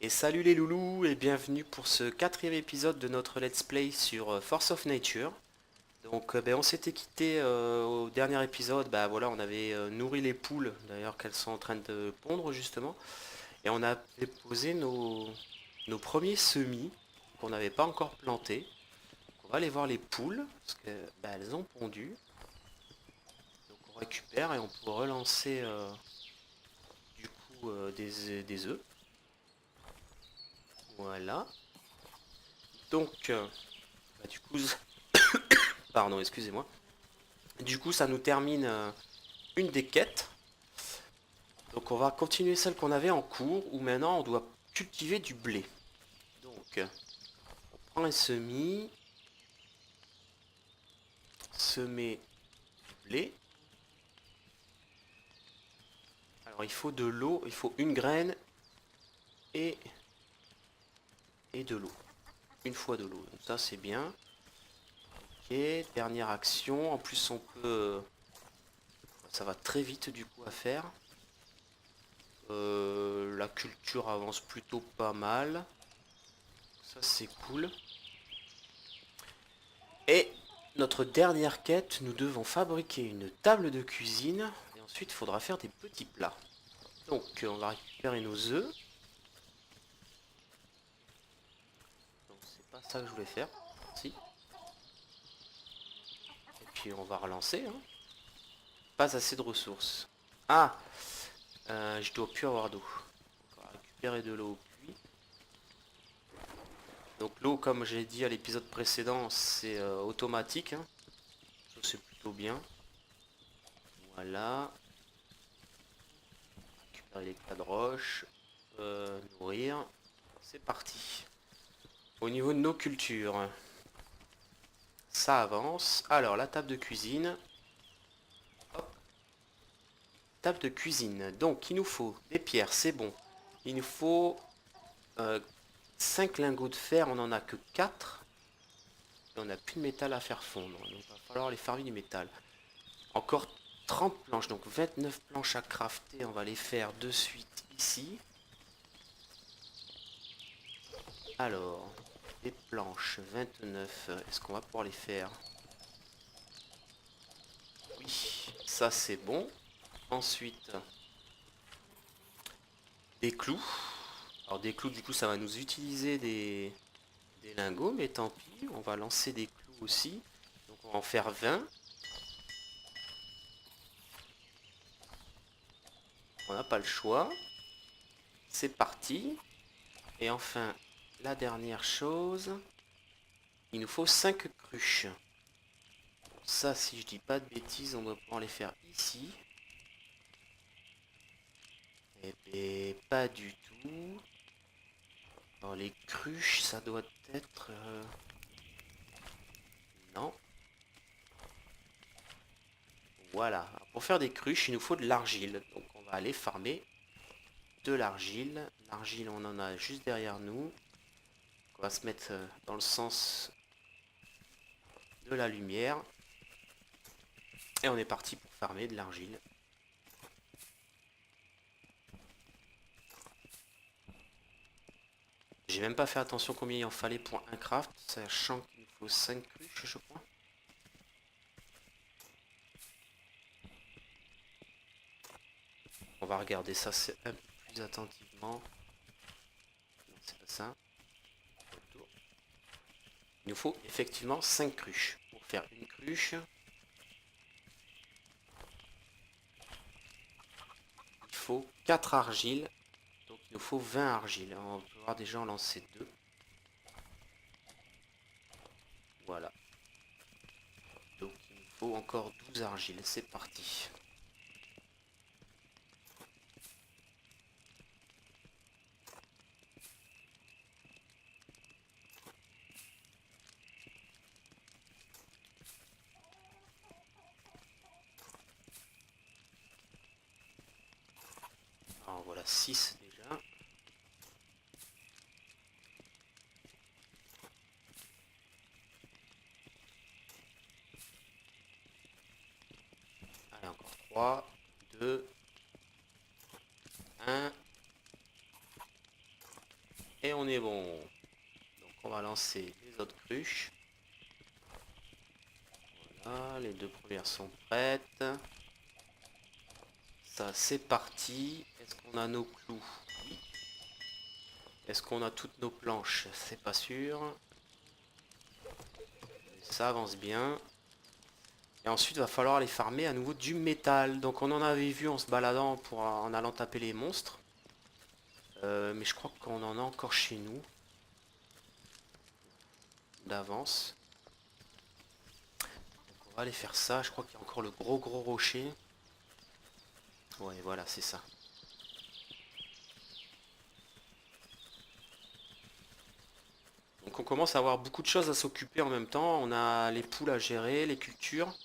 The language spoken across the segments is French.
Et salut les loulous et bienvenue pour ce quatrième épisode de notre let's play sur Force of Nature. Donc on s'était quitté au dernier épisode, bah voilà, on avait nourri les poules, d'ailleurs qu'elles sont en train de pondre justement. Et on a déposé nos premiers semis qu'on n'avait pas encore plantés. On va aller voir les poules, parce que bah, elles ont pondu. Donc on récupère et on peut relancer du coup des œufs. Voilà. Donc bah, du coup, pardon, excusez-moi. Du coup, ça nous termine une des quêtes. Donc, on va continuer celle qu'on avait en cours, où maintenant on doit cultiver du blé. Donc, on prend un semis, semer du blé. Alors, il faut de l'eau, il faut une graine et, et de l'eau. Une fois de l'eau. Donc, ça, c'est bien. Ok, dernière action. En plus, on peut. Ça va très vite du coup à faire. La culture avance plutôt pas mal. Ça, c'est cool. Et notre dernière quête, nous devons fabriquer une table de cuisine. Et ensuite, il faudra faire des petits plats. Donc, on va récupérer nos œufs. Donc, c'est pas ça que je voulais faire. Si. Et puis, on va relancer. Hein. Pas assez de ressources. Ah, je dois plus avoir d'eau. On va récupérer de l'eau au puits. Donc, l'eau, comme j'ai dit à l'épisode précédent, c'est automatique. Hein. Ça, c'est plutôt bien. Voilà. Récupérer les tas de roches. Nourrir. C'est parti. Au niveau de nos cultures, ça avance. Alors, la table de cuisine. Hop. Table de cuisine. Donc, il nous faut des pierres, c'est bon. Il nous faut 5 lingots de fer, on n'en a que 4. Et on n'a plus de métal à faire fondre. Donc, il va falloir les farmer du métal. Encore 30 planches, donc 29 planches à crafter. On va les faire de suite ici. Alors, des planches, 29. Est-ce qu'on va pouvoir les faire? Oui, ça c'est bon. Ensuite, des clous. Alors des clous, du coup, ça va nous utiliser des lingots, mais tant pis. On va lancer des clous aussi. Donc on va en faire 20. On n'a pas le choix. C'est parti. Et enfin, la dernière chose. Il nous faut 5 cruches. Ça, si je dis pas de bêtises, on doit pouvoir les faire ici. Eh bien, pas du tout. Alors les cruches, ça doit être... Non. Voilà. Alors, pour faire des cruches, il nous faut de l'argile. Donc on va aller farmer de l'argile. L'argile, on en a juste derrière nous. On va se mettre dans le sens de la lumière. Et on est parti pour farmer de l'argile. J'ai même pas fait attention combien il en fallait pour un craft, sachant qu'il faut 5 cruches, je crois. On va regarder ça un peu plus attentivement. Non, c'est pas ça. Il nous faut effectivement 5 cruches. Pour faire une cruche, il faut 4 argiles. Donc il nous faut 20 argiles. On peut voir déjà en lancer 2. Voilà. Donc il nous faut encore 12 argiles. C'est parti. Alors voilà 6 déjà. 3, 2, 1. Et on est bon. Donc on va lancer les autres cruches. Voilà, les deux premières sont prêtes. Ça, c'est parti. Est-ce qu'on a nos clous? Oui. Est-ce qu'on a toutes nos planches? C'est pas sûr. Ça avance bien. Et ensuite, il va falloir aller farmer à nouveau du métal. Donc on en avait vu en se baladant en allant taper les monstres. Mais je crois qu'on en a encore chez nous. D'avance. Donc on va aller faire ça. Je crois qu'il y a encore le gros rocher. Ouais, voilà, c'est ça. Donc on commence à avoir beaucoup de choses à s'occuper en même temps. On a les poules à gérer, les cultures.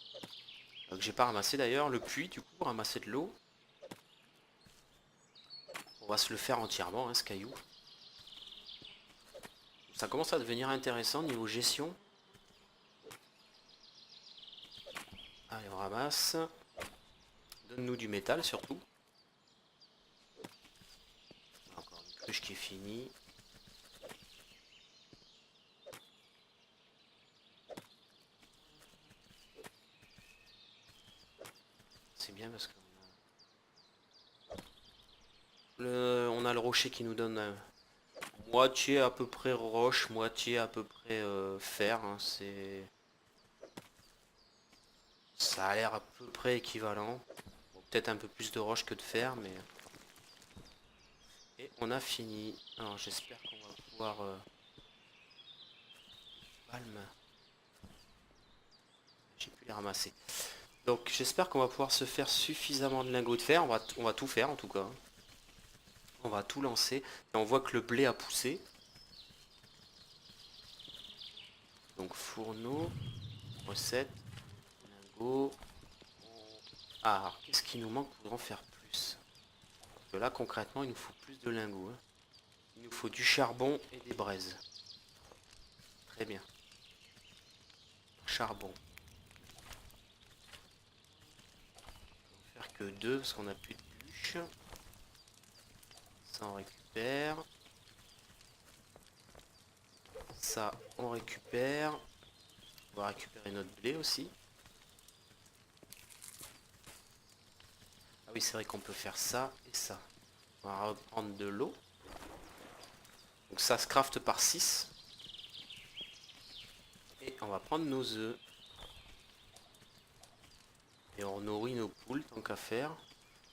Que j'ai pas ramassé d'ailleurs. Le puits, du coup, ramasser de l'eau. On va se le faire entièrement, hein, ce caillou. Ça commence à devenir intéressant niveau gestion. Allez, on ramasse. Donne-nous du métal surtout. Encore une cruche qui est finie. C'est bien parce qu'on a le rocher qui nous donne moitié à peu près roche, moitié à peu près fer. Hein, ça a l'air à peu près équivalent. Bon, peut-être un peu plus de roche que de fer, mais... Et on a fini. Alors j'espère qu'on va pouvoir... Palme. J'ai pu les ramasser. Donc j'espère qu'on va pouvoir se faire suffisamment de lingots de fer. On va tout faire en tout cas. On va tout lancer. Et on voit que le blé a poussé. Donc fourneau, recette, lingots. Ah, alors, qu'est-ce qui nous manque pour en faire plus? Parce que là concrètement il nous faut plus de lingots. Hein. Il nous faut du charbon et des braises. Très bien. Charbon. On va faire que deux parce qu'on n'a plus de bûches. Ça on récupère. Ça on récupère. On va récupérer notre blé aussi. Ah oui, c'est vrai qu'on peut faire ça et ça. On va reprendre de l'eau. Donc ça se crafte par 6. Et on va prendre nos œufs. Et on nourrit nos poules tant qu'à faire.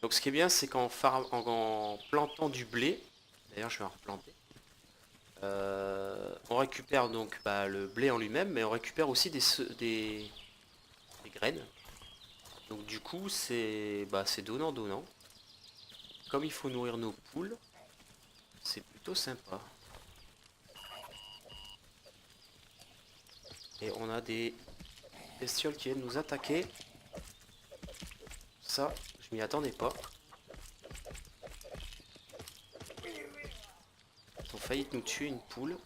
Donc ce qui est bien, c'est en plantant du blé, d'ailleurs je vais en replanter, on récupère donc le blé en lui-même, mais on récupère aussi des graines. Donc du coup, c'est donnant-donnant. Comme il faut nourrir nos poules, c'est plutôt sympa. Et on a des bestioles qui viennent nous attaquer. Ça, je m'y attendais pas. Ils ont failli nous tuer une poule.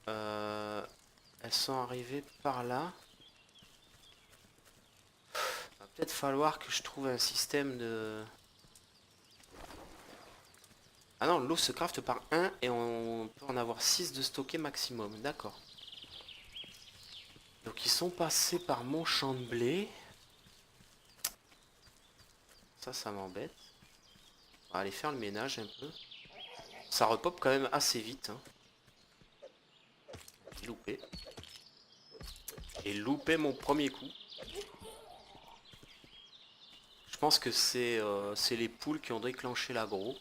Elles sont arrivées par là. Va peut-être falloir que je trouve un système de... Ah non, l'eau se crafte par 1 et on peut en avoir 6 de stocké maximum. D'accord. Donc ils sont passés par mon champ de blé. Ça m'embête. On va aller faire le ménage un peu. Ça repop quand même assez vite. Hein. J'ai loupé. J'ai loupé mon premier coup. Je pense que c'est les poules qui ont déclenché l'aggro.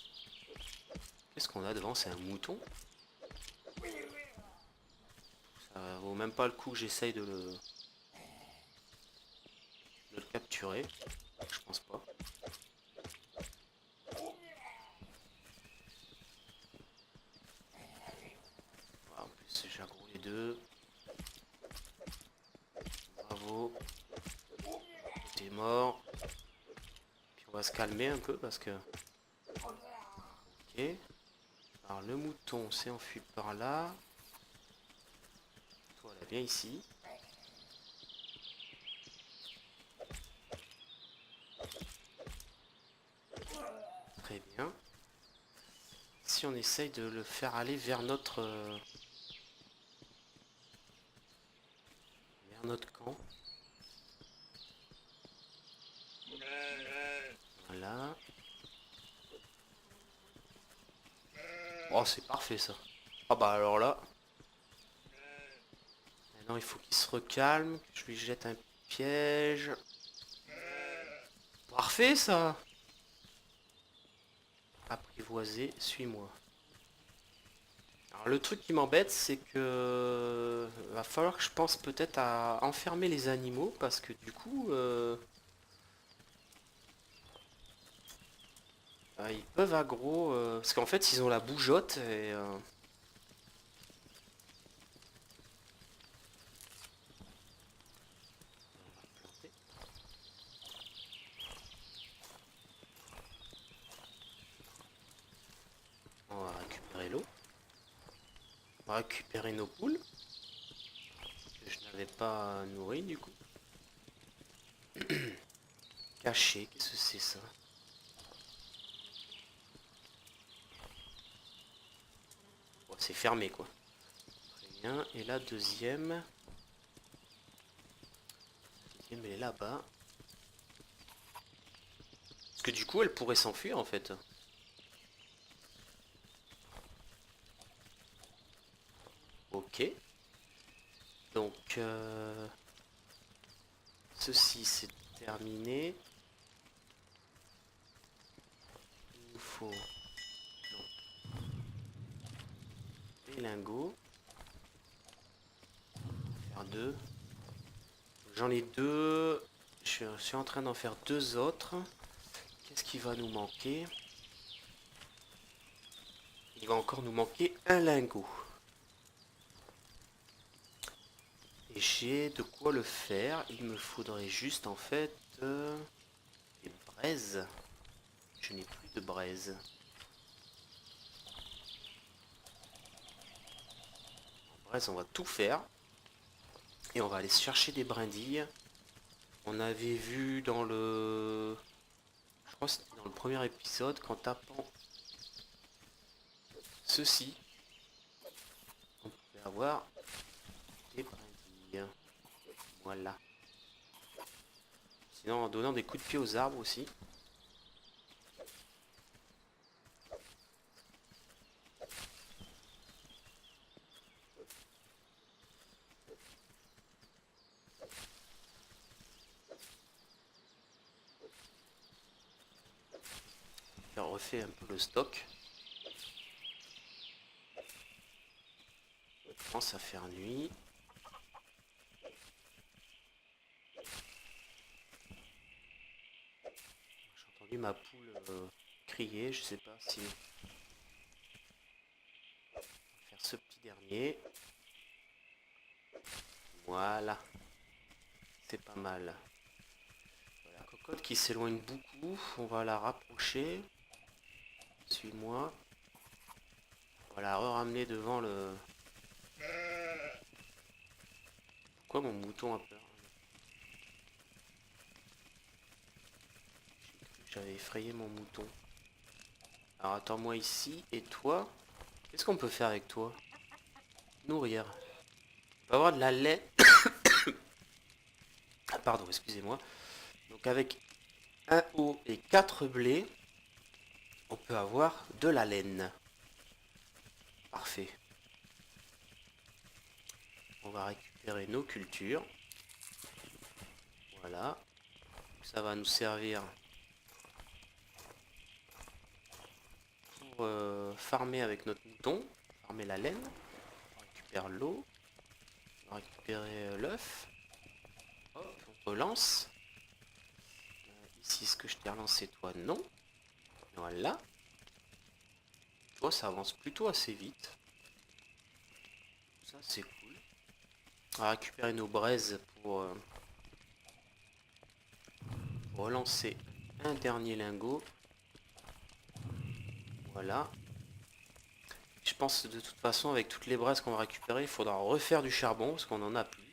Qu'est-ce qu'on a devant? C'est un mouton? Ça vaut même pas le coup que j'essaye de le capturer. Je pense pas. Voilà, en plus j'ai aggro les deux. Bravo. T'es mort. Puis on va se calmer un peu parce que... Ok. Alors le mouton s'est enfui par là. Toi là, viens ici. Très bien. Si on essaye de le faire aller vers notre camp. Voilà. Oh, c'est parfait ça. Ah bah alors là. Maintenant il faut qu'il se recalme, que je lui jette un piège. Parfait ça. Apprivoisé, suis-moi. Alors le truc qui m'embête, c'est que va falloir que je pense peut-être à enfermer les animaux parce que du coup ils peuvent aggro parce qu'en fait ils ont la bougeotte et on va récupérer l'eau. On va récupérer nos poules que je n'avais pas nourries du coup. Caché, qu'est-ce que c'est ça? Bon, c'est fermé quoi. Très bien. Et la deuxième elle est là-bas. Parce que du coup elle pourrait s'enfuir en fait. Ok. Donc ceci c'est terminé. Il nous faut des lingots. Faire deux. J'en ai deux. Je suis en train d'en faire deux autres. Qu'est-ce qui va nous manquer? Il va encore nous manquer un lingot. Et j'ai de quoi le faire. Il me faudrait juste en fait des braises. Je n'ai plus de braises. En braise, on va tout faire. Et on va aller chercher des brindilles. On avait vu dans le... Je crois que c'était dans le premier épisode qu'en tapant ceci, on pouvait avoir des brindilles. Voilà. Sinon en donnant des coups de pied aux arbres aussi. On refait un peu le stock. On commence à faire nuit. J'ai entendu ma poule crier, je sais pas si... On va faire ce petit dernier. Voilà. C'est pas mal. Voilà, cocotte qui s'éloigne beaucoup. On va la rapprocher. Suis-moi. On va la ramener devant le... Pourquoi mon mouton a peur? J'avais effrayé mon mouton. Alors attends-moi ici. Et toi? Qu'est-ce qu'on peut faire avec toi? Nourrir. On peut avoir de la laine. Ah pardon, excusez-moi. Donc avec un haut et 4 blés, on peut avoir de la laine. Parfait. On va récupérer nos cultures. Voilà. Ça va nous servir pour farmer avec notre mouton. Farmer la laine. On récupère l'eau. On va récupérer l'œuf. Hop, on relance. Ici, est-ce que je t'ai relancé toi? Non. Voilà. Toi, ça avance plutôt assez vite. Ça, c'est cool. On va récupérer nos braises pour relancer un dernier lingot. Voilà. Je pense de toute façon avec toutes les braises qu'on va récupérer, il faudra refaire du charbon parce qu'on en a plus.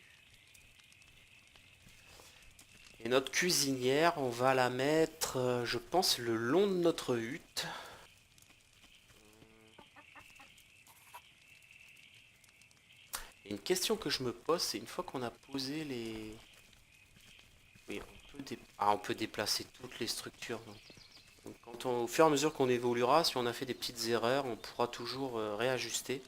Et notre cuisinière, on va la mettre, je pense, le long de notre hutte. Et une question que je me pose, c'est une fois qu'on a posé les... Oui, on peut déplacer toutes les structures. Donc, au fur et à mesure qu'on évoluera, si on a fait des petites erreurs, on pourra toujours réajuster.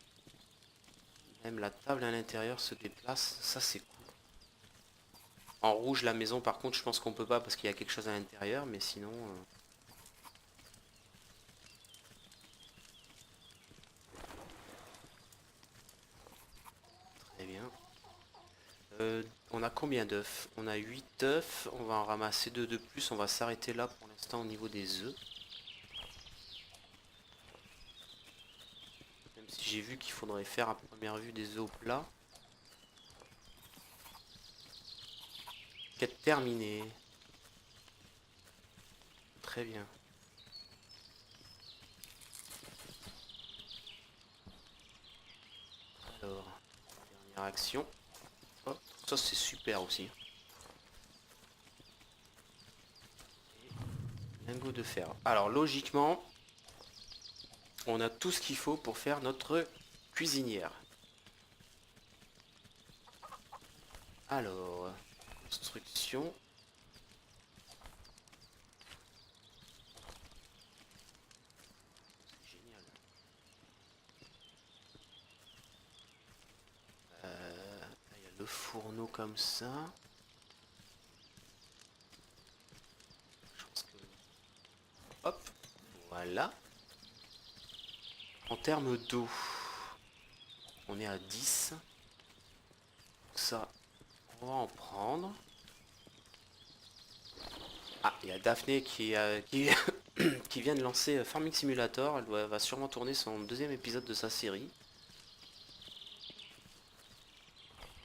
Même la table à l'intérieur se déplace, ça c'est cool. En rouge, la maison, par contre, je pense qu'on peut pas parce qu'il y a quelque chose à l'intérieur, mais sinon... Très bien. On a combien d'œufs? On a 8 œufs, on va en ramasser 2 de plus, on va s'arrêter là pour l'instant au niveau des œufs. Même si j'ai vu qu'il faudrait faire à première vue des œufs au plat. Quête terminée. Très bien. Alors, dernière action. Hop, ça c'est super aussi. Et lingot de fer. Alors logiquement, on a tout ce qu'il faut pour faire notre cuisinière. Alors, construction. C'est génial. Là, il y a le fourneau comme ça. Je pense que... Hop, voilà. En termes d'eau, on est à 10. Ça, on va en prendre. Ah, il y a Daphné qui vient de lancer Farming Simulator. Va sûrement tourner son deuxième épisode de sa série.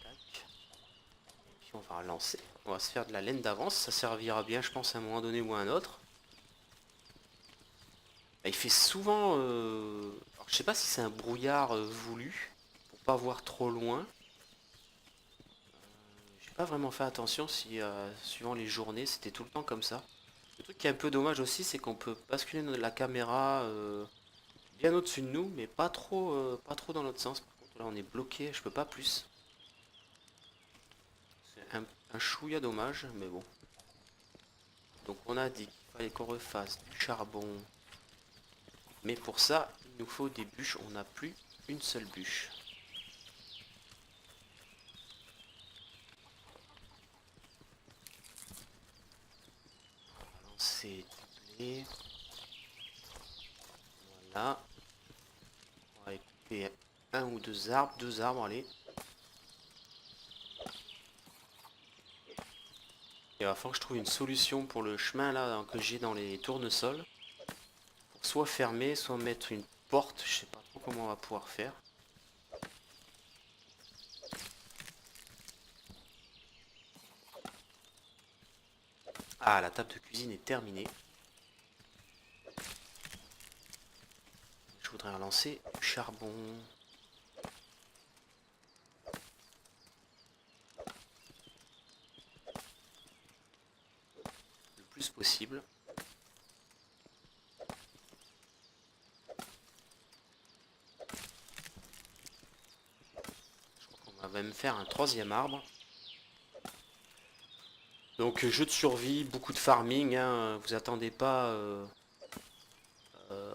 Tac. Et puis on va relancer. On va se faire de la laine d'avance. Ça servira bien, je pense, à un moment donné ou à un autre. Bah, il fait souvent... Alors, je sais pas si c'est un brouillard voulu, pour pas voir trop loin. J'ai pas vraiment fait attention si, suivant les journées, c'était tout le temps comme ça. Le truc qui est un peu dommage aussi, c'est qu'on peut basculer la caméra bien au-dessus de nous, mais pas trop dans l'autre sens. Par contre, là, on est bloqué, je peux pas plus. C'est un chouïa dommage, mais bon. Donc on a dit qu'il fallait qu'on refasse du charbon. Mais pour ça, il nous faut des bûches. On n'a plus une seule bûche. On va lancer du blé. Voilà. On va couper un ou deux arbres. Deux arbres, allez. Il va falloir que je trouve une solution pour le chemin là que j'ai dans les tournesols. Pour soit fermer, soit mettre une porte. Je sais pas trop comment on va pouvoir faire. Ah, la table de cuisine est terminée. Je voudrais relancer du charbon. Le plus possible. Je crois qu'on va même faire un troisième arbre. Donc jeu de survie, beaucoup de farming, hein. Vous attendez pas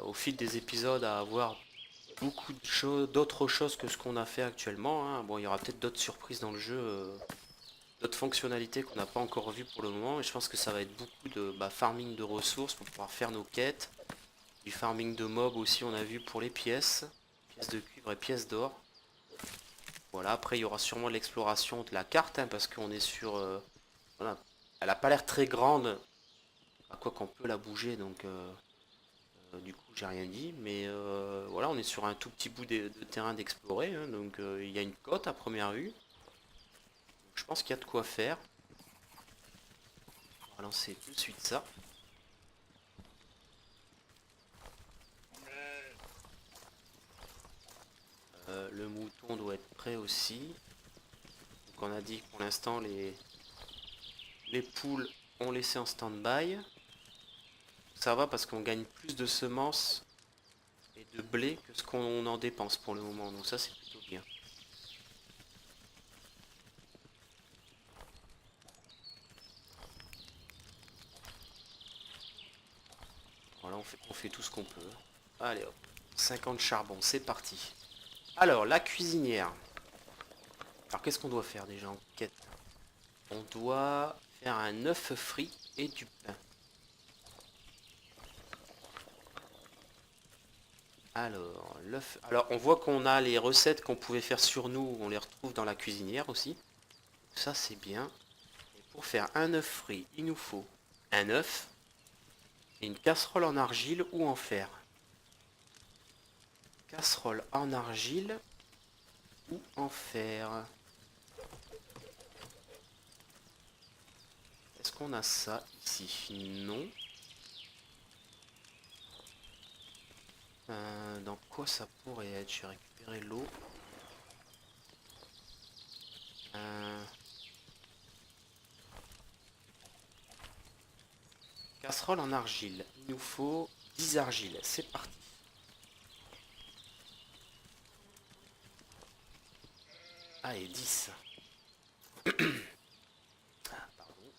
au fil des épisodes à avoir beaucoup de choses, d'autres choses que ce qu'on a fait actuellement, hein. Bon, il y aura peut-être d'autres surprises dans le jeu, d'autres fonctionnalités qu'on n'a pas encore vues pour le moment. Et je pense que ça va être beaucoup de farming de ressources pour pouvoir faire nos quêtes. Du farming de mobs aussi, on a vu pour les pièces. Pièces de cuivre et pièces d'or. Voilà, après il y aura sûrement l'exploration de la carte, hein, parce qu'on est sur... voilà. Elle a pas l'air très grande, à quoi qu'on peut la bouger, donc du coup j'ai rien dit. Mais voilà, on est sur un tout petit bout de terrain d'explorer, hein, donc il y a une côte à première vue. Donc, je pense qu'il y a de quoi faire. On va lancer tout de suite ça. Le mouton doit être prêt aussi. Donc on a dit que pour l'instant Les poules, on laissé en stand-by. Ça va parce qu'on gagne plus de semences et de blé que ce qu'on en dépense pour le moment. Donc ça, c'est plutôt bien. Voilà, on fait tout ce qu'on peut. Allez hop, 50 charbon, c'est parti. Alors, la cuisinière. Alors, qu'est-ce qu'on doit faire déjà en quête? On doit faire un œuf frit et du pain. Alors, l'œuf. Alors, on voit qu'on a les recettes qu'on pouvait faire sur nous, on les retrouve dans la cuisinière aussi. Ça, c'est bien. Et pour faire un œuf frit, il nous faut un œuf et une casserole en argile ou en fer. Casserole en argile ou en fer. Est-ce qu'on a ça ici? Non. Dans quoi ça pourrait être? J'ai récupéré l'eau. Casserole en argile. Il nous faut 10 argiles. C'est parti. Allez, 10. Pardon.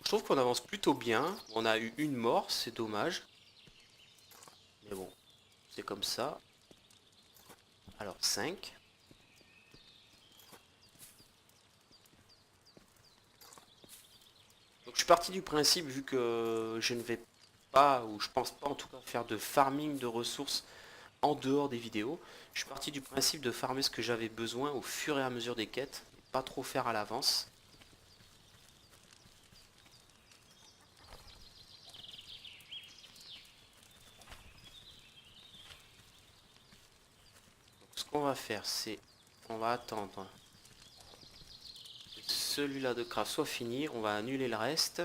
Je trouve qu'on avance plutôt bien. On a eu une mort, c'est dommage. Mais bon, c'est comme ça. Alors, 5. Donc je suis parti du principe, vu que je ne vais pas, ou je pense pas en tout cas, faire de farming de ressources en dehors des vidéos. Je suis parti du principe de farmer ce que j'avais besoin au fur et à mesure des quêtes, et pas trop faire à l'avance. Ce qu'on va faire, c'est on va attendre que celui-là de craft soit fini, on va annuler le reste,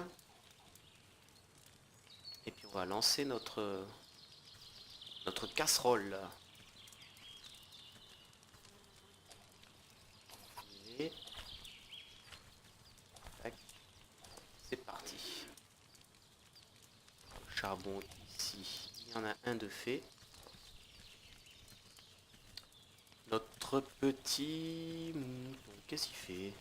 et puis on va lancer notre casserole. Et tac, c'est parti. Le charbon ici, il y en a un de fait. Notre petit mouton, qu'est-ce qu'il fait?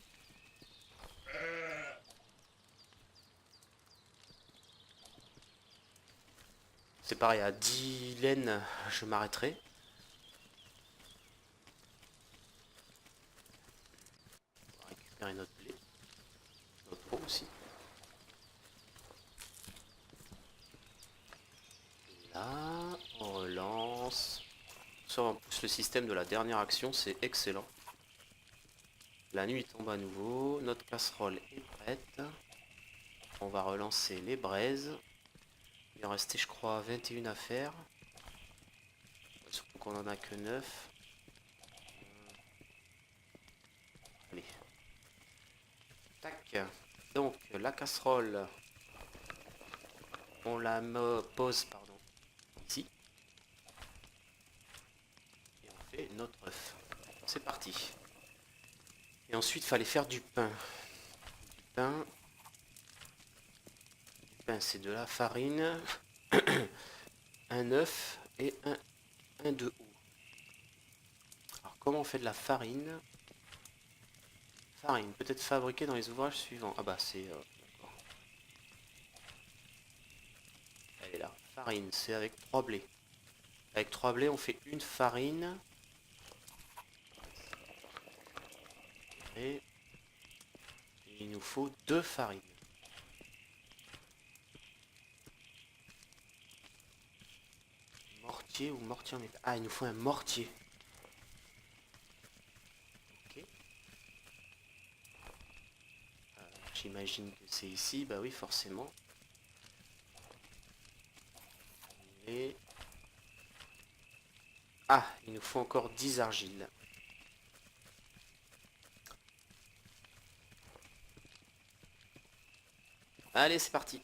C'est pareil, à 10 laines, je m'arrêterai. On va récupérer notre blé, notre eau aussi. Là, on relance. Ça, en plus, le système de la dernière action, c'est excellent. La nuit tombe à nouveau, notre casserole est prête. On va relancer les braises. Il en restait, je crois, 21 à faire. Surtout qu'on en a que 9. Allez. Tac. Donc, la casserole, on la pose, pardon, ici. Et on fait notre œuf. C'est parti. Et ensuite, il fallait faire du pain. Du pain. Du pain, c'est de la farine. Un œuf et un de eau. Alors, comment on fait de la farine? Farine, peut-être fabriquée dans les ouvrages suivants. Ah bah, c'est... d'accord. Elle est là. Farine, c'est avec 3 blés. Avec 3 blés, on fait une farine. Et il nous faut 2 farines. Mortier ou mortier en métal. Ah, il nous faut un mortier. Ok. J'imagine que c'est ici. Bah oui, forcément. Et... ah, il nous faut encore 10 argiles. Allez, c'est parti.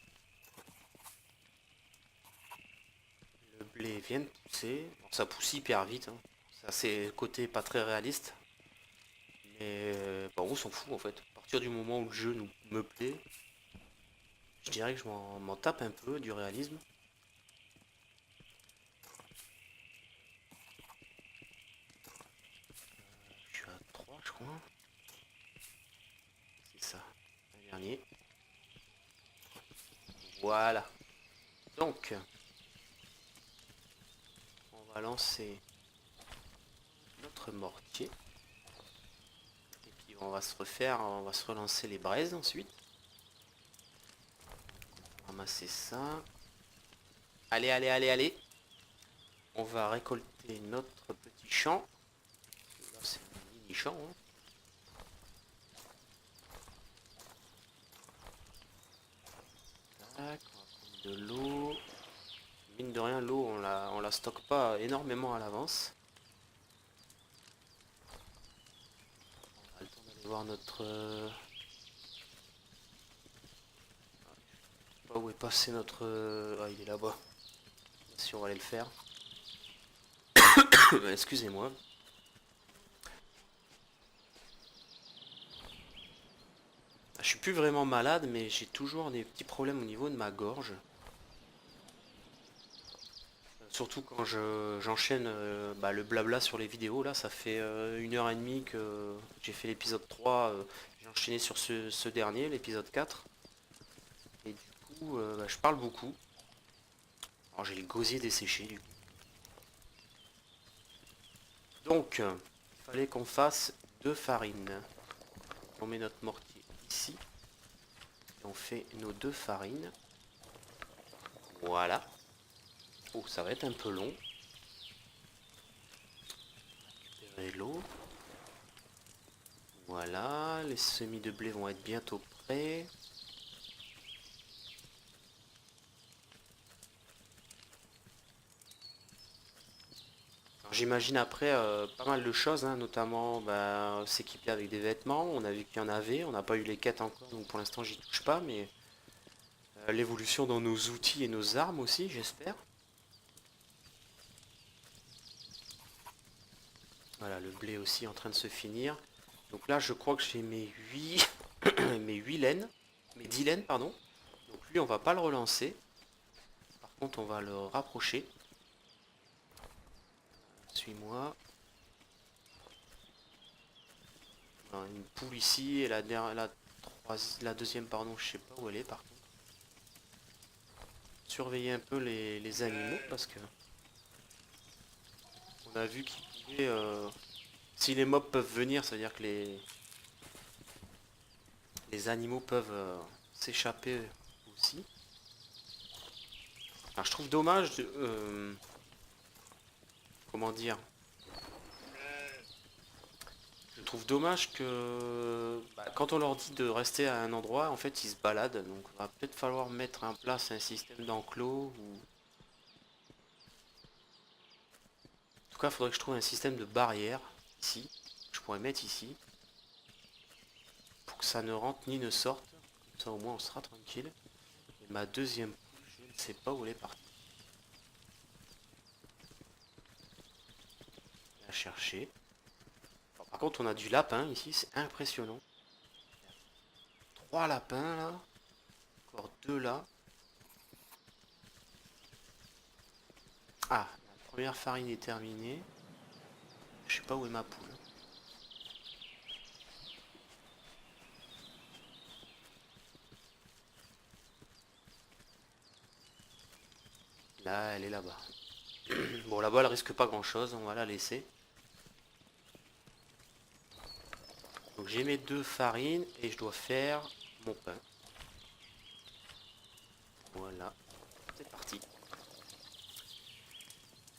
Le blé vient de pousser. Bon, ça pousse hyper vite, hein. Ça, c'est le côté pas très réaliste. Mais bon, on s'en fout en fait. À partir du moment où le jeu me plaît, je dirais que je m'en tape un peu du réalisme. Je suis à 3 je crois. C'est ça. Un dernier. Voilà. Donc, on va lancer notre mortier. Et puis on va se relancer les braises ensuite. Ramasser ça. Allez, allez, allez, allez. On va récolter notre petit champ. Là, c'est un mini champ. Hein. Tac, on va prendre de l'eau. Mine de rien, l'eau, on la stocke pas énormément à l'avance. On a le temps d'aller voir notre... Je sais pas où est passé notre... Ah, il est là-bas. Si on va aller le faire. Excusez-moi. Je suis plus vraiment malade, mais j'ai toujours des petits problèmes au niveau de ma gorge. Surtout quand j'enchaîne le blabla sur les vidéos. Là, ça fait 1 heure et demie que j'ai fait l'épisode 3. J'ai enchaîné sur ce dernier, l'épisode 4. Et du coup, je parle beaucoup. Alors j'ai le gosier desséché du coup. Donc, il fallait qu'on fasse 2 farines. On met notre mortier ici. Et on fait nos 2 farines. Voilà. Oh, ça va être un peu long. Récupérer l'eau. Voilà, les semis de blé vont être bientôt prêts. J'imagine après pas mal de choses, hein, notamment s'équiper avec des vêtements. On a vu qu'il y en avait, on n'a pas eu les quêtes encore, donc pour l'instant j'y touche pas, mais l'évolution dans nos outils et nos armes aussi, j'espère. Voilà, le blé aussi en train de se finir. Donc là, je crois que j'ai mes 8, mes 8 laines, mes 10 laines, pardon. Donc lui, on va pas le relancer. Par contre, on va le rapprocher. Suis-moi. Une poule ici et la deuxième, pardon, je sais pas où elle est par contre. Surveiller un peu les animaux parce que on a vu qu'ils pouvaient. Si les mobs peuvent venir, ça veut dire que les animaux peuvent s'échapper aussi. Alors je trouve dommage de, comment dire, je trouve dommage que quand on leur dit de rester à un endroit, en fait ils se baladent. Donc il va peut-être falloir mettre en place un système d'enclos ou en tout cas il faudrait que je trouve un système de barrière ici. Je pourrais mettre ici pour que ça ne rentre ni ne sorte. Comme ça au moins on sera tranquille. Et ma deuxième poule, je ne sais pas où elle est partie. La chercher. Bon, par contre on a du lapin ici, c'est impressionnant. 3 lapins là. Encore 2 là. Ah, la première farine est terminée. Je sais pas où est ma poule. Là, elle est là-bas. Bon, là-bas, elle risque pas grand-chose. On va la laisser. Donc j'ai mes 2 farines et je dois faire mon pain. Voilà. C'est parti.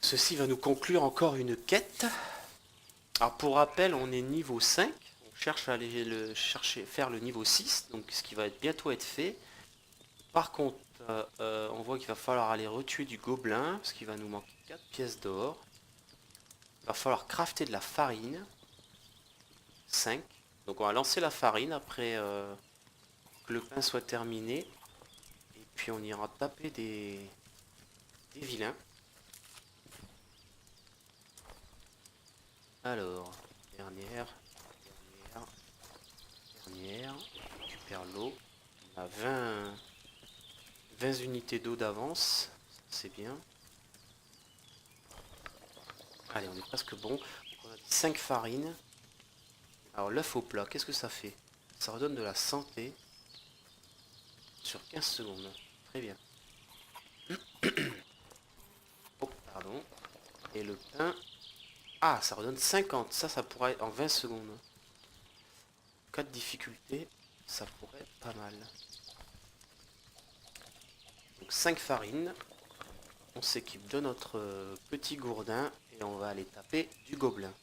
Ceci va nous conclure encore une quête. Alors pour rappel, on est niveau 5. On cherche à aller faire le niveau 6. Donc ce qui va bientôt être fait. Par contre, on voit qu'il va falloir aller retuer du gobelin. Parce qu'il va nous manquer 4 pièces d'or. Il va falloir crafter de la farine. 5. Donc on va lancer la farine après que le pain soit terminé. Et puis on ira taper des vilains. Alors, dernière, dernière. On récupère l'eau. On a 20 unités d'eau d'avance. C'est bien. Allez, on est presque bon. Donc, on a 5 farines. Alors l'œuf au plat, qu'est-ce que ça fait? Ça redonne de la santé sur 15 secondes. Très bien. Oh, pardon. Et le pain. Ah, ça redonne 50. Ça pourrait être en 20 secondes. En cas de difficulté, ça pourrait être pas mal. Donc 5 farines. On s'équipe de notre petit gourdin et on va aller taper du gobelin.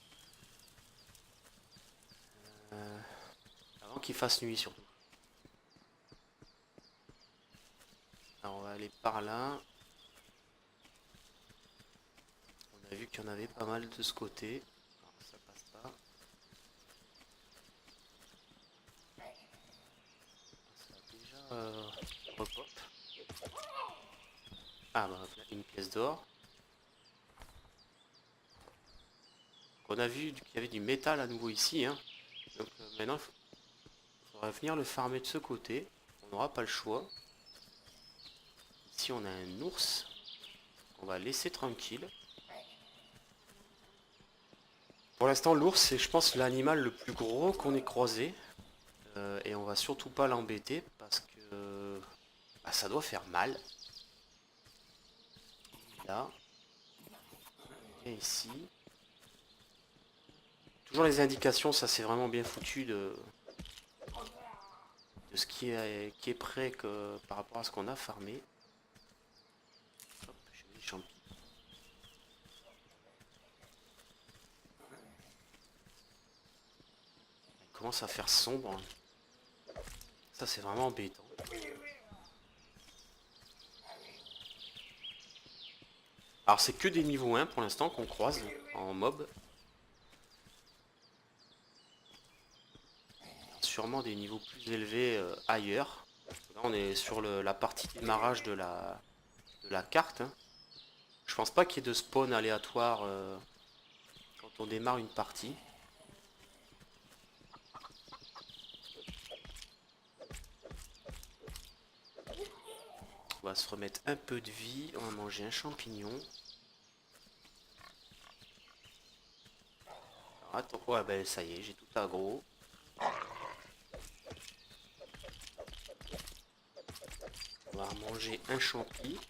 Avant qu'il fasse nuit surtout. Alors on va aller par là. On a vu qu'il y en avait pas mal de ce côté. Alors, ça passe pas. Ça a déjà repop. Ah bah voilà, une pièce d'or. On a vu qu'il y avait du métal à nouveau ici. Hein. Donc maintenant il faudra venir le farmer de ce côté. On n'aura pas le choix. Ici on a un ours. On va laisser tranquille. Pour l'instant l'ours c'est je pense l'animal le plus gros qu'on ait croisé. Et on va surtout pas l'embêter parce que bah, ça doit faire mal. Là. Et ici. Toujours les indications, ça c'est vraiment bien foutu de ce qui est prêt par rapport à ce qu'on a farmé. Hop, j'ai des champignons. Il commence à faire sombre. Ça c'est vraiment embêtant. Alors c'est que des niveaux 1 pour l'instant qu'on croise en mob. Sûrement des niveaux plus élevés ailleurs. Là on est sur la partie démarrage de la carte. Hein. Je pense pas qu'il y ait de spawn aléatoire quand on démarre une partie. On va se remettre un peu de vie. On va manger un champignon. Alors, attends, ouais ben ça y est, j'ai tout aggro. On va manger un champi.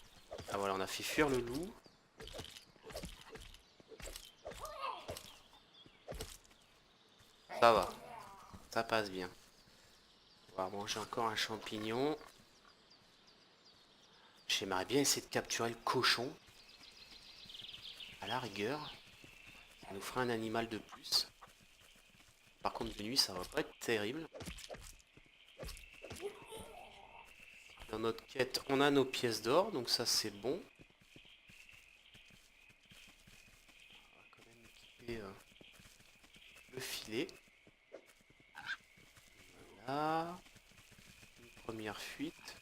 Ah voilà, on a fait fuir le loup. Ça va, ça passe bien. On va manger encore un champignon. J'aimerais bien essayer de capturer le cochon. À la rigueur, ça nous fera un animal de plus. Par contre de nuit ça va pas être terrible. Dans notre quête on a nos pièces d'or, donc ça c'est bon. On va quand même équiper le filet. Voilà. Une première fuite.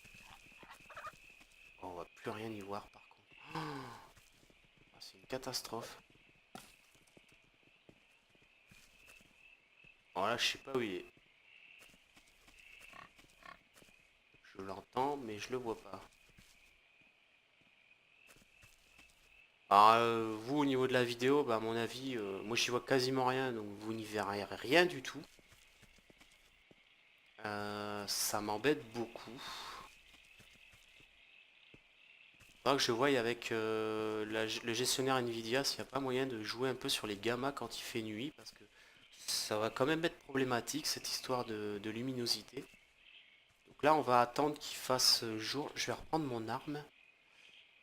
Oh, on va plus rien y voir par contre. Oh, c'est une catastrophe. Voilà, je sais pas où il est. Je l'entends, mais je le vois pas. Alors, vous, au niveau de la vidéo, bah, à mon avis, moi j'y vois quasiment rien, donc vous n'y verrez rien du tout. Ça m'embête beaucoup. Faudra que je voie avec le gestionnaire Nvidia s'il n'y a pas moyen de jouer un peu sur les gammas quand il fait nuit, parce que ça va quand même être problématique cette histoire de luminosité. Donc là, on va attendre qu'il fasse jour. Je vais reprendre mon arme,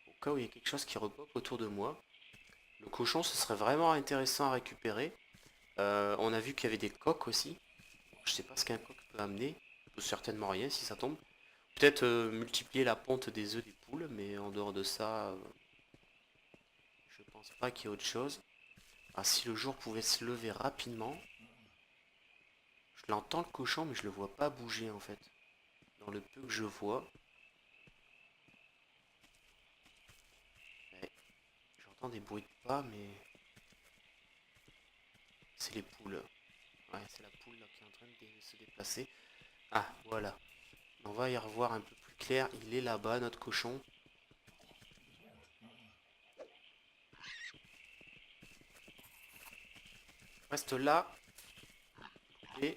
au cas où il y a quelque chose qui repop autour de moi. Le cochon, ce serait vraiment intéressant à récupérer. On a vu qu'il y avait des coques aussi. Je sais pas ce qu'un coq peut amener. Certainement rien si ça tombe. Peut-être multiplier la ponte des œufs des poules, mais en dehors de ça, je pense pas qu'il y ait autre chose. Ah, si le jour pouvait se lever rapidement. Je l'entends le cochon, mais je le vois pas bouger en fait. Dans le peu que je vois. Ouais, j'entends des bruits de pas, mais c'est les poules. Ouais, c'est la poule là, qui est en train de se déplacer. Ah, voilà. On va y revoir un peu plus clair. Il est là-bas, notre cochon. Reste là. Et...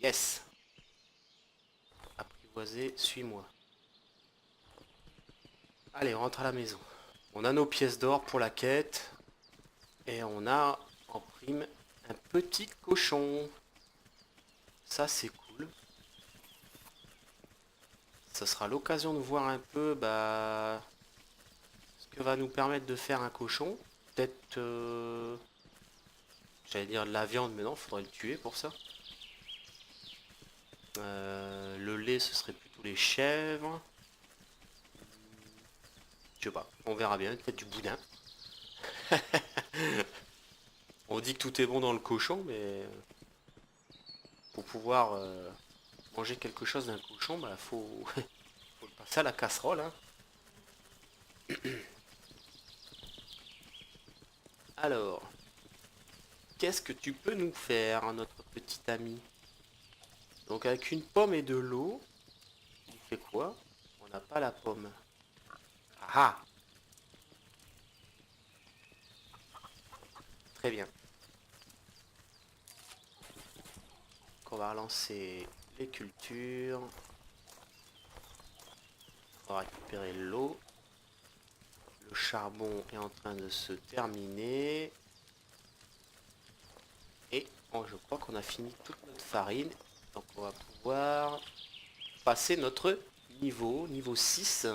Yes! Apprivoisé, suis-moi. Allez, on rentre à la maison. On a nos pièces d'or pour la quête. Et on a en prime un petit cochon. Ça, c'est cool. Ça sera l'occasion de voir un peu bah, ce que va nous permettre de faire un cochon. Peut-être, j'allais dire de la viande, mais non, faudrait le tuer pour ça. Le lait, ce serait plutôt les chèvres. Je sais pas, on verra bien, peut-être du boudin. On dit que tout est bon dans le cochon, mais pour pouvoir manger quelque chose d'un cochon, bah faut, faut le passer à la casserole, hein. Alors, qu'est-ce que tu peux nous faire, notre petit ami? Donc avec une pomme et de l'eau, il fait quoi? On n'a pas la pomme. Ah! Très bien. Donc on va relancer les cultures. On va récupérer l'eau. Le charbon est en train de se terminer. Et je crois qu'on a fini toute notre farine. Donc on va pouvoir passer notre niveau 6.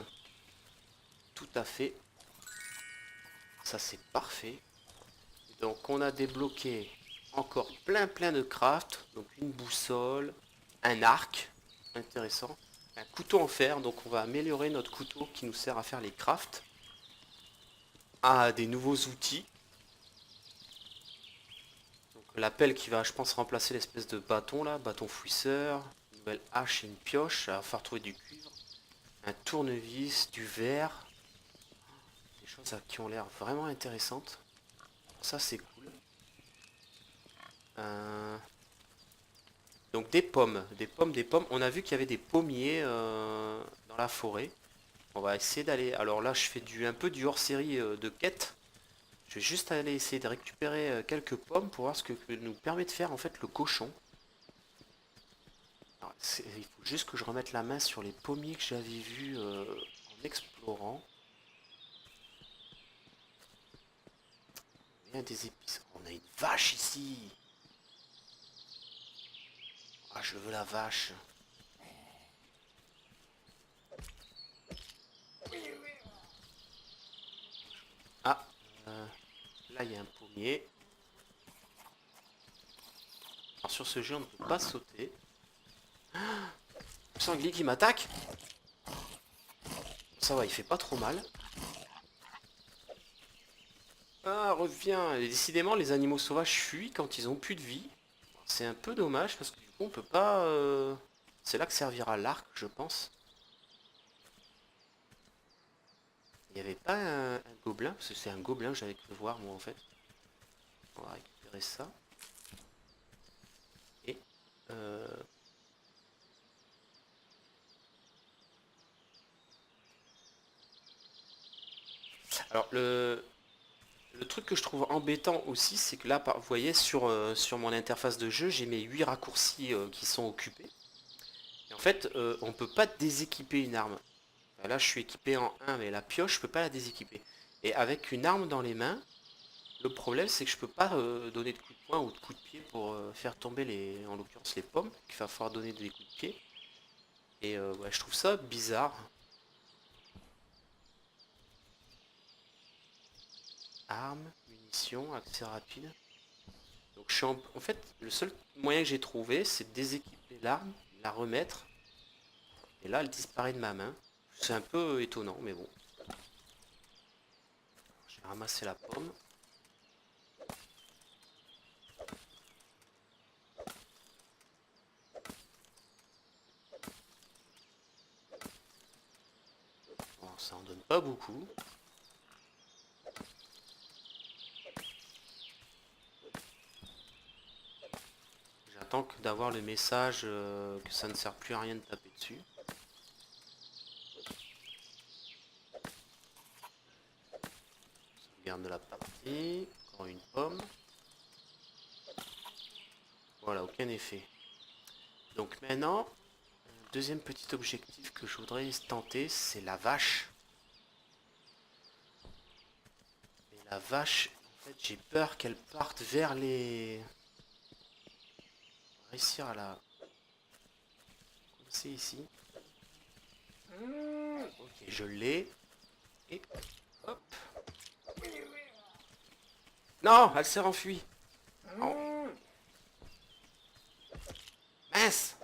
Tout à fait. Ça c'est parfait. Donc on a débloqué encore plein de craft. Donc une boussole, un arc, intéressant. Un couteau en fer, donc on va améliorer notre couteau qui nous sert à faire les crafts. Ah, des nouveaux outils. Donc la pelle qui va, je pense, remplacer l'espèce de bâton là, bâton fouisseur. Une nouvelle hache et une pioche, il va falloir trouver du cuivre. Un tournevis, du verre. Des choses qui ont l'air vraiment intéressantes. Ça c'est cool. Euh, Donc des pommes, des pommes, des pommes. On a vu qu'il y avait des pommiers dans la forêt. On va essayer d'aller... Alors là, je fais un peu du hors-série de quête. Je vais juste aller essayer de récupérer quelques pommes pour voir ce que nous permet de faire en fait le cochon. Alors, il faut juste que je remette la main sur les pommiers que j'avais vus en explorant. Il y a des épices. On a une vache ici. Ah, je veux la vache. Ah, euh, là il y a un pommier. Alors sur ce jeu, on ne peut pas sauter. Le sanglier qui m'attaque. Ça va, il fait pas trop mal. Ah, reviens. Et décidément, les animaux sauvages fuient quand ils ont plus de vie. C'est un peu dommage parce que du coup, on peut pas... C'est là que servira l'arc, je pense. Il n'y avait pas un gobelin, parce que c'est un gobelin que j'avais cru voir, moi, en fait. On va récupérer ça. Et... euh, Alors, le truc que je trouve embêtant aussi, c'est que là, vous voyez, sur mon interface de jeu, j'ai mes 8 raccourcis qui sont occupés. Et en fait, on peut pas déséquiper une arme. Là, je suis équipé en 1, mais la pioche, je peux pas la déséquiper. Et avec une arme dans les mains, le problème, c'est que je peux pas donner de coups de poing ou de coups de pied pour faire tomber en l'occurrence les pommes. Il va falloir donner des coups de pied. Et ouais, je trouve ça bizarre. Armes, munitions, accès rapide. Donc je suis en fait, le seul moyen que j'ai trouvé, c'est de déséquiper l'arme, la remettre. Et là, elle disparaît de ma main. C'est un peu étonnant, mais bon. J'ai ramassé la pomme. Bon, ça en donne pas beaucoup. j'attends que d'avoir le message que ça ne sert plus à rien de taper dessus. Sauvegarde de la partie. Encore une pomme. Voilà, aucun effet. Donc maintenant, deuxième petit objectif que je voudrais tenter, c'est la vache. Et la vache, en fait, j'ai peur qu'elle parte vers les... Réussir à la... C'est ici. Ok, je l'ai. Et hop. Non, elle s'est enfuie. Oh. Mince.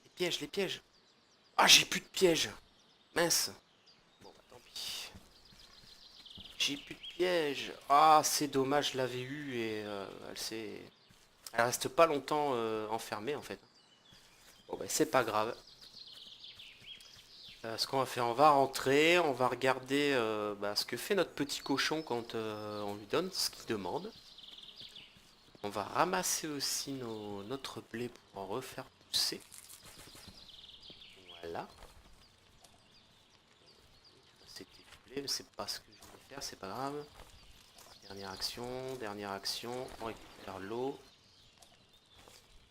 Les pièges, les pièges. Ah, j'ai plus de pièges. Mince. Bon, bah, tant pis. J'ai plus de pièges. Ah, c'est dommage, je l'avais eu et elle s'est... Elle reste pas longtemps enfermée en fait. Bon, bah, c'est pas grave. Ce qu'on va faire, on va rentrer, on va regarder ce que fait notre petit cochon quand on lui donne ce qu'il demande. On va ramasser aussi notre blé pour en refaire pousser. Voilà. C'était du blé, mais c'est pas ce que je voulais faire, c'est pas grave. Dernière action, on récupère l'eau.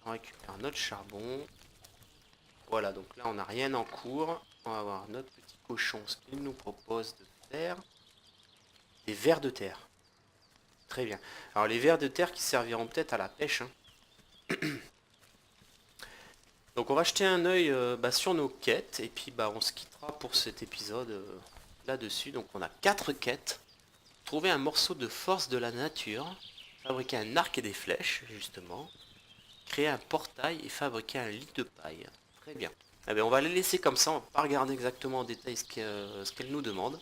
On récupère notre charbon. Voilà, donc là on n'a rien en cours. On va voir notre petit cochon, ce qu'il nous propose de faire. Des vers de terre. Très bien. Alors les vers de terre qui serviront peut-être à la pêche. Hein. Donc on va jeter un œil sur nos quêtes. Et puis on se quittera pour cet épisode là-dessus. Donc on a 4 quêtes. Trouver un morceau de force de la nature. Fabriquer un arc et des flèches, justement. Créer un portail et fabriquer un lit de paille. Très bien. Eh bien on va les laisser comme ça. On va pas regarder exactement en détail ce qu'elle nous demande.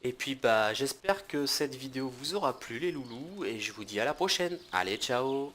Et puis j'espère que cette vidéo vous aura plu les loulous et je vous dis à la prochaine. Allez, ciao!